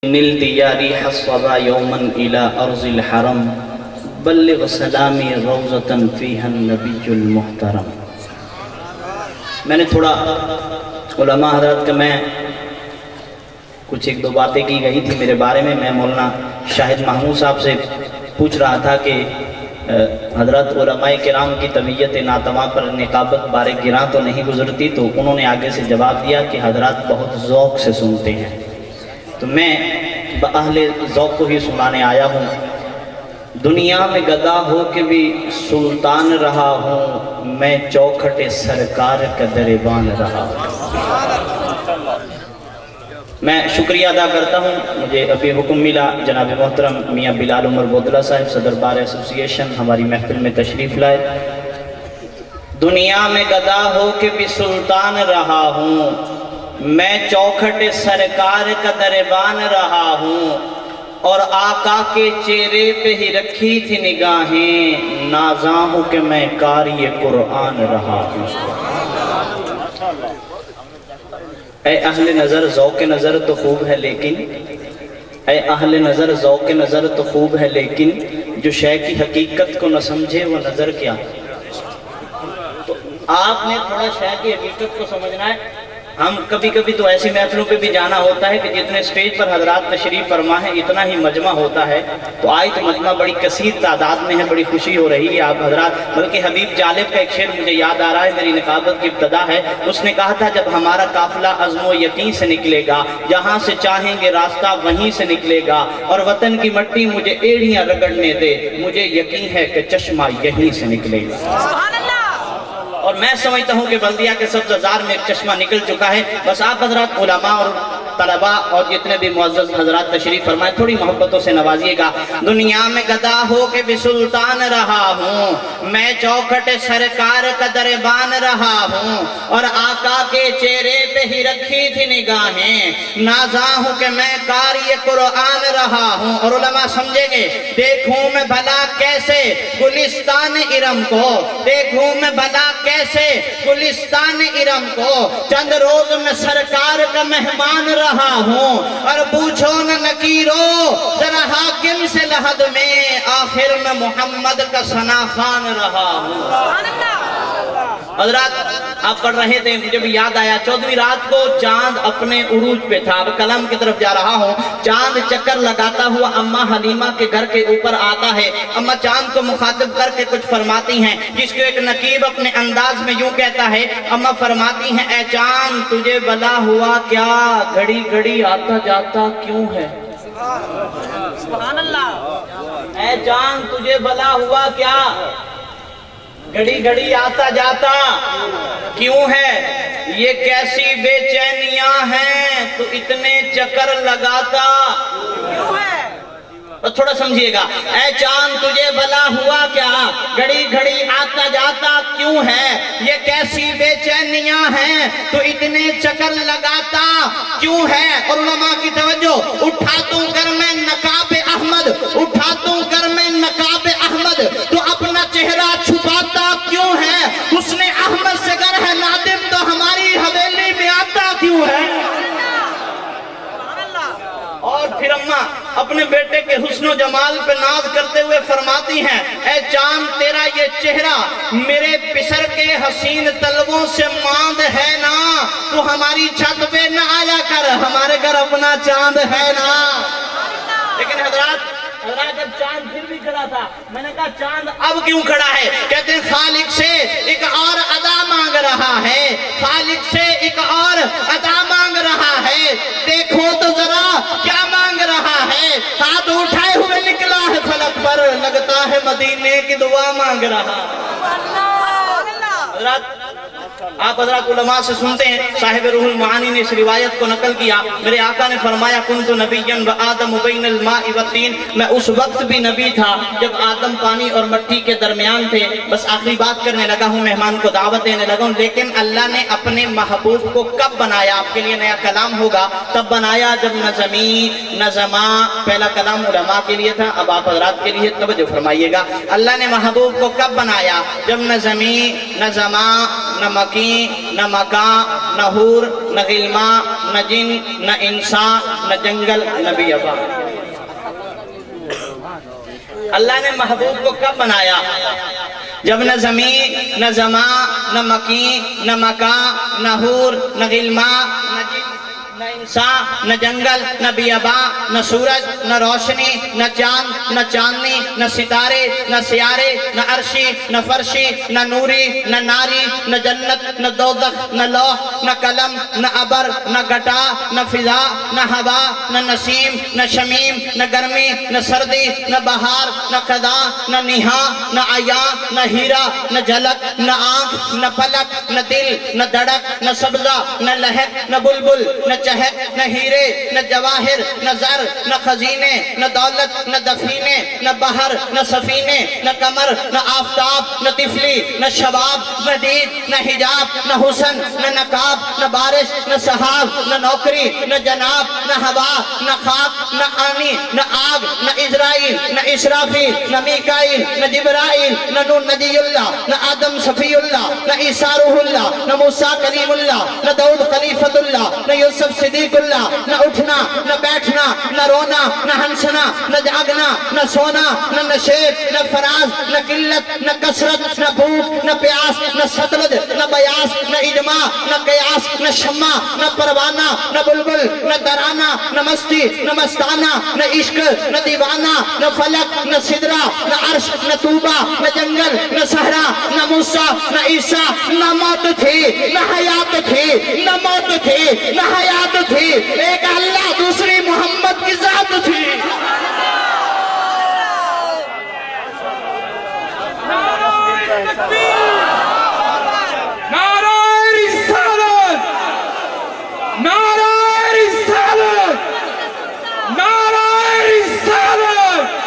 نلت یا ریح الصبا یوما الى ارض الحرم بلغ سلامی روضة فیہا النبی المحترم۔ میں نے تھوڑا علماء حضرت کا میں کچھ ایک دو باتیں کی گئی تھی میرے بارے میں مولانا شاہد محمود صاحب سے پوچھ رہا تھا کہ حضرت علماء کرام کی طبیعت ناتواں پر نقابت بارے گراں تو نہیں گزرتی، تو انہوں نے آگے سے جواب دیا کہ حضرات بہت ذوق سے سنتے ہیں، تو میں اہل ذوق کو ہی سنانے آیا ہوں۔ دنیا میں گدا ہو کے بھی سلطان رہا ہوں، میں چوکھٹ سرکار کا دربان رہا ہوں۔ میں شکریہ ادا کرتا ہوں، مجھے ابھی حکم ملا جناب محترم میاں بلال عمر بودلہ صاحب صدر بار ایسوسی ایشن ہماری محفل میں تشریف لائے۔ دنیا میں گدا ہو کے بھی سلطان رہا ہوں، میں چوکھٹ سرکار کا دربان رہا ہوں، اور آقا کے چہرے پہ ہی رکھی تھی نگاہیں، نازاں ہوں کہ میں قاری قرآن رہا ہوں۔ اے اہل نظر ذوق نظر تو خوب ہے لیکن اے اہل نظر ذوق نظر تو خوب ہے لیکن جو شے کی حقیقت کو نہ سمجھے وہ نظر کیا۔ تو آپ نے تھوڑا شے کی حقیقت کو سمجھنا ہے۔ ہم کبھی کبھی تو ایسی محفلوں پہ بھی جانا ہوتا ہے کہ جتنے سٹیج پر حضرات تشریف فرما ہے اتنا ہی مجمع ہوتا ہے، تو آج تو مجمع بڑی کثیر تعداد میں ہے، بڑی خوشی ہو رہی ہے آپ حضرات۔ بلکہ حبیب جالب کا ایک شعر مجھے یاد آ رہا ہے، میری نقابت کی ابتدا ہے، اس نے کہا تھا جب ہمارا قافلہ عزم و یقین سے نکلے گا، جہاں سے چاہیں گے راستہ وہیں سے نکلے گا، اور وطن کی مٹی مجھے ایڑیاں رگڑنے دے، مجھے یقین ہے کہ چشمہ یہیں سے نکلے گا۔ اور میں سمجھتا ہوں کہ بلدیہ کے سبززار میں ایک چشمہ نکل چکا ہے۔ بس آپ حضرات علماء اور طلباء اور جتنے بھی معزز حضرات تشریف فرمائے تھوڑی محبتوں سے نوازیے گا۔ دنیا میں گدا ہو کے بھی سلطان رہا ہوں، میں چوکھٹ سرکار کا دربان رہا ہوں، اور آقا کے چہرے پہ ہی رکھی تھی نگاہیں، نازاں ہوں کہ میں قاری قرآن رہا ہوں۔ اور علماء سمجھیں گے، دیکھوں میں بھلا کیسے گلستان ارم کو، دیکھوں میں بھلا کیسے گلستان ارم کو، چند روز میں سرکار کا مہمان رہا ہوں، اور پوچھو نہ نکیرو ذرا حاکم سے لحد میں، آخر میں محمد کا ثنا خوان رہا ہوں۔ حضرات آپ پڑھ رہے تھے، مجھے بھی یاد آیا 14ویں رات کو چاند اپنے عروج پہ تھا۔ اب کلام کی طرف جا رہا ہوں، چاند چکر لگاتا ہوا اماں حلیمہ کے گھر کے اوپر آتا ہے۔ اماں چاند کو مخاطب کر کے کچھ فرماتی ہیں، جس کو ایک نقیب اپنے انداز میں یوں کہتا ہے۔ اماں فرماتی ہیں، اے چاند تجھے بلا ہوا کیا، گھڑی گھڑی آتا جاتا کیوں ہے۔ سبحان اللہ۔ اے چاند تجھے بلا ہوا کیا، گھڑی گھڑی آتا جاتا کیوں ہے، یہ کیسی بے چینیاں ہیں تو اتنے چکر لگاتا کیوں ہے۔ تھوڑا سمجھیے گا، اے چاند تجھے بلا ہوا کیا، گھڑی گھڑی آتا جاتا کیوں ہے، یہ کیسی بے چینیاں ہیں تو اتنے چکر لگاتا کیوں ہے۔ اور علماء کی توجہ، اٹھا تو گر میں نقاب احمد، اٹھا تو گر میں نقاب احمد تو اپنا چہرہ چھپاتا کیوں ہے، حسن احمد سے گر ہے نادم تو ہماری حویلی میں آتا کیوں ہے۔ اور پھر اماں اپنے بیٹے کے حسن و جمال پہ ناز کرتے ہوئے فرماتی ہیں، اے چاند تیرا یہ چہرہ میرے پسر کے حسین طلبوں سے ماند ہے نا، تو ہماری چھت پہ نہ آیا کر، ہمارے گھر اپنا چاند ہے نا۔ لیکن حضرات جب چاند پھر بھی کھڑا تھا، میں نے کہا چاند اب کیوں کھڑا ہے، کہتے ہیں خالق سے ایک اور ادا مانگ رہا ہے، خالق سے ایک اور ادا مانگ رہا ہے، دیکھو تو ذرا کیا مانگ رہا ہے، ہاتھ اٹھائے ہوئے نکلا ہے فلک پر، لگتا ہے مدینے کی دعا مانگ رہا۔ حضرات آپ حضرات علماء سے سنتے ہیں، صاحب روح المعانی نے اس روایت کو نقل کیا، میرے آقا نے فرمایا کنت نبیا وآدم بین الماء والطین، میں اس وقت بھی نبی تھا جب آدم پانی اور مٹی کے درمیان تھے۔ بس آخری بات کرنے لگا ہوں، مہمان کو دعوت دینے لگا ہوں، لیکن اللہ نے اپنے محبوب کو کب بنایا، آپ کے لیے نیا کلام ہوگا، تب بنایا جب نہ زمین نہ زمان۔ پہلا کلام علماء کے لیے تھا، اب آپ حضرات کے لیے توجہ فرمائیے گا۔ اللہ نے محبوب کو کب بنایا، جب نہ زمین نہ زمان نہ مکین نہ مکان نہ حور نہ غلمان نہ جن نہ انسان نہ جنگل نہ بیابان۔ اللہ نے محبوب کو کب بنایا؟ جب نہ زمین نہ زمان نہ مکین نہ مکان نہ حور نہ غلمان نہ جن نہ انسان نہ جنگل نہ بیابان نہ سورج نہ روشنی نہ چاند نہ چاندنی نہ ستارے نہ سیارے نہ عرشی نہ فرشی نہ نوری نہ ناری نہ جنت نہ دوزخ نہ لوح نہ قلم نہ عبر نہ گٹا نہ فضا نہ ہوا نہ نسیم نہ شمیم نہ گرمی نہ سردی نہ بہار نہ خدا نہ نہا نہ عیاں نہ ہیرا نہ جھلک نہ آنکھ نہ پلک نہ دل نہ دھڑک نہ سبزہ نہ لہک نہ بلبل نہ چہک نہ ہیرے نہ جواہر نہ زر نہ خزینے نہ دولت نہ دفینے نہ بحر نہ سفینے نہ قمر نہ آفتاب نہ طفلی نہ شباب نہ دید نہ حجاب نہ حسن نہ نقاب نہ بارش نہ سحاب نہ نوکری نہ جناب نہ ہوا نہ خاک نہ آنی نہ آگ نہ عزرائیل نہ اسرافیل نہ میکائیل نہ جبرائیل نہ نوح نبی اللہ نہ آدم صفی اللہ نہ عیسیٰ روح اللہ نہ موسیٰ کلیم اللہ نہ داؤد خلیفۃ اللہ نہ یوسف صدیق اللہ نہ اٹھنا نہ بیٹھنا نہ رونا نہ ہنسنا نہ جاگنا نہ سونا نہ نشیب نہ فراز نہ قلت نہ کثرت نہ بھوک نہ پیاس نہ ستلج نہ بیاس نہ اجماع نہ قیاس نہ شمع نہ پروانہ نہ بلبل نہ ترانہ نہ مستی نہ مستانہ نہ عشق نہ دیوانہ نہ فلک نہ سدرہ نہ عرش نہ طوبہ نہ جنگل نہ صحرا نہ موسیٰ نہ عیسیٰ نہ موت تھی نہ حیات تھی نہ موت تھی نہ حیات تھی، ایک اللہ دوسری محمد کی ذات تھی۔ نعرہ رسالت، نعرہ رسالت، نعرہ رسالت۔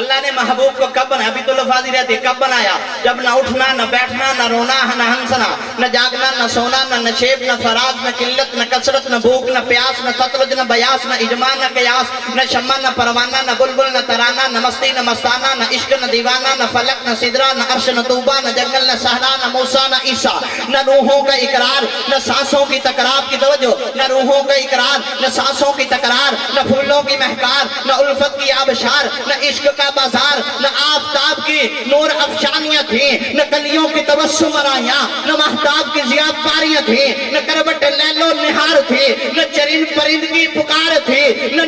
اللہ نے محبوب کو کب بنایا؟ ابھی تو لفاظ ہی رہتے کب بنایا؟ جب نہ اٹھنا نہ بیٹھنا نہ رونا نہ ہنسنا نہ جاگنا نہ سونا نہ نشیب نہ فراز نہ قلت نہ کثرت نہ بھوک نہ پیاس نہ ستلج نہ بیاس نہ اجماع نہ قیاس نہ شمع نہ پروانہ نہ بلبل نہ ترانہ نہ مستی نہ مستانہ نہ عشق نہ دیوانہ نہ فلک نہ سدرہ نہ عرش نہ طوبہ نہ جنگل نہ صحرا نہ موسیٰ نہ عیسیٰ نہ روحوں کا اقرار نہ سانسوں کی تکرار کی توجہ نہ روحوں کا اقرار نہ سانسوں کی تکرار نہ پھولوں کی مہکار نہ الفت کی آبشار نہ عشق کا بازار نہ آفتاب کی نور افشانیاں تھیں نہ کلیوں کی تبسم آرائیاں نہ مہتاب کی ضیاء پاریاں تھیں نہ کروٹ لیل و نہار تھی نہ چرند پرند کی پکار تھی نہ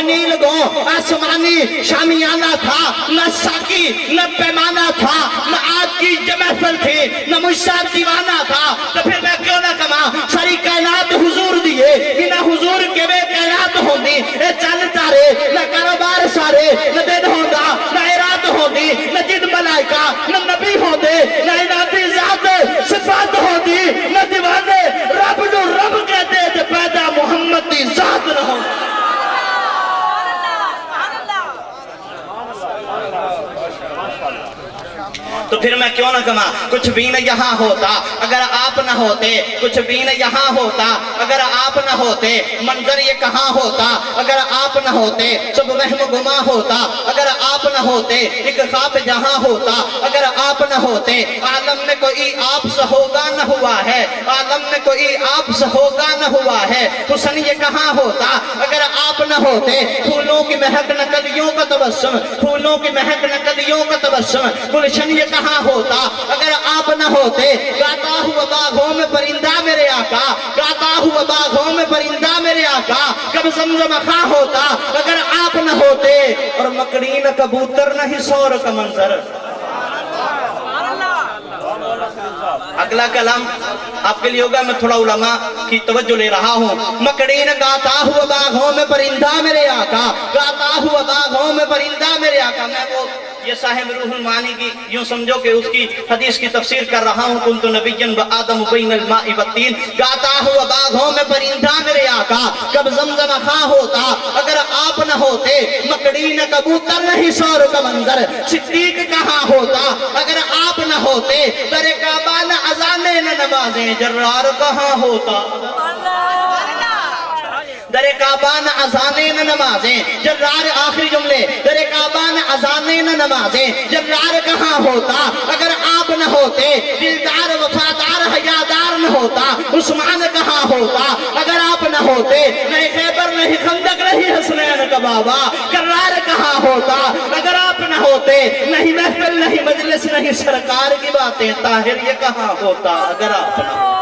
نیل گوں آسمانی شامیانہ تھا نہ ساقی نہ پیمانہ تھا نہ آج کی محفل تھی نہ مجھ سا دیوانہ تھا تو پھر میں کیوں نہ کما ساری کائنات حضور دیے کہ نہ حضور کے بے کائنات ہوندی اے چل تارے نہ کاروبار سارے نہ دن ہوندہ نہ اراد ہوندی نہ جن ملائکہ نہ نبی ہوندے نہ اناتی ذات صفات ہوندی نہ دیوانے رب نو رب کہتے تھے پیدا محمد دی ذات نہ ہوندی۔ تو پھر میں کیوں نہ کما کچھ بھی نہ یہاں ہوتا اگر آپ نہ ہوتے کچھ بھی نہ یہاں ہوتا اگر آپ نہ ہوتے منظر یہ کہاں ہوتا اگر آپ نہ ہوتے سب وہم گما ہوتا اگر آپ نہ ہوتے ایک خواب جہاں ہوتا اگر آپ نہ ہوتے عالم میں کوئی آپ سے ہوگا نہ ہوا ہے عالم میں کوئی آپ سے ہوگا نہ ہوا ہے حسن یہ کہاں ہوتا اگر آپ نہ ہوتے پھولوں کی مہک نہ کلیوں کا تبسم پھولوں کی مہک نہ کلیوں کا تبسم گلشن یہ کہاں ہوتا اگر آپ نہ ہوتے گاتا ہوا باغوں میں پرندہ میرے آقا گاتا ہوا باغوں میں پرندہ میرے آقا کب زمزم خواہ ہوتا اگر آپ نہ ہوتے اور مکڑی نہ کبوتر نہ ہی سور کا منظر۔ اگلا کلام آپ کے لیے ہوگا میں تھوڑا علماء کی توجہ لے رہا ہوں۔ مکڑی نے گاتا ہوا باغوں میں پرندہ میرے آقا گاتا ہوا باغوں میں پرندہ میرے آقا۔ میں وہ یہ صاحب روح المعانی کی یوں سمجھو کہ اس کی حدیث کی تفسیر کر رہا ہوں کنت نبیًا وآدم بین الماء والطین گاتا ہوا باغوں میں پرندہ میرے آقا کب زمزم خواہ ہوتا اگر آپ نہ ہوتے مکڑی نہ کبوتر نہیں سور کا منظر صدیق کہاں ہوتا اگر آپ نہ ہوتے در کعبہ نہ اذانیں نہ نمازیں جرار کہاں ہوتا۔ در کعبہ نہ اذانیں نہ نمازیں، جرار آخری جملے، در کعبہ نہ اذانیں نہ نمازیں، جرار کہاں ہوتا اگر آپ نہ ہوتے، دلدار وفادار حیادار نہ ہوتا، عثمان کہاں ہوتا اگر آپ نہ ہوتے، نہیں خیبر نہیں خندق نہیں حسنین کا بابا، کرار کہاں ہوتا اگر آپ نہ ہوتے، نہیں محفل نہیں مجلس نہیں سرکار کی باتیں، طاہر یہ کہاں ہوتا اگر آپ نہ ہوتے۔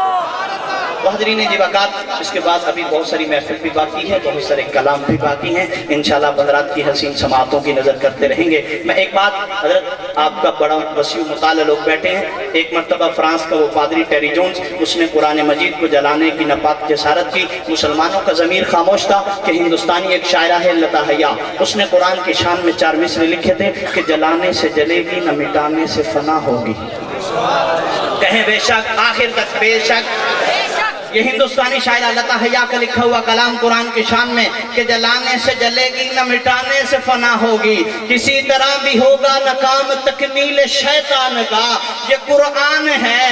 حضرین جی وقات، اس کے بعد ابھی بہت ساری محفل بھی باقی ہے، بہت سارے کلام بھی باقی ہیں، انشاءاللہ حضرات کی حسین سماعتوں کی نظر کرتے رہیں گے۔ میں ایک بات، حضرت آپ کا بڑا وسیع مطالعہ لوگ بیٹھے ہیں، ایک مرتبہ فرانس کا وہ پادری ٹیری جونز، اس نے قرآن مجید کو جلانے کی ناپاک جسارت کی، مسلمانوں کا ضمیر خاموش تھا کہ ہندوستانی ایک شاعرہ ہے لتا حیا، اس نے قرآن کی شان میں 4 مصرے لکھے تھے کہ جلانے سے جلے گی نہ مٹانے سے فنا ہوگی، کہیں بے شک آخر تک بے شک۔ یہ ہندوستانی شاعرہ لتا حیا کا لکھا ہوا کلام قرآن کی شان میں کہ جلانے سے جلے گی نہ مٹانے سے فنا ہوگی، کسی طرح بھی ہوگا ناکام تکمیل شیطان کا، یہ قرآن ہے،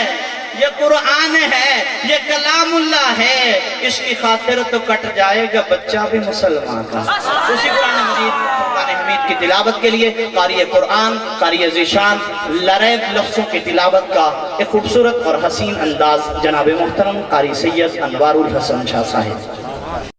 یہ قرآن ہے، یہ کلام اللہ ہے، اس کی خاطر تو کٹ جائے گا بچہ بھی مسلمان کا۔ اسی قرآن مجید قرآن حمید کی تلاوت کے لیے قاری قرآن، قاری ذیشان لریب لفظوں کی تلاوت کا ایک خوبصورت اور حسین انداز جناب محترم قاری سید انوار الحسن شاہ صاحب۔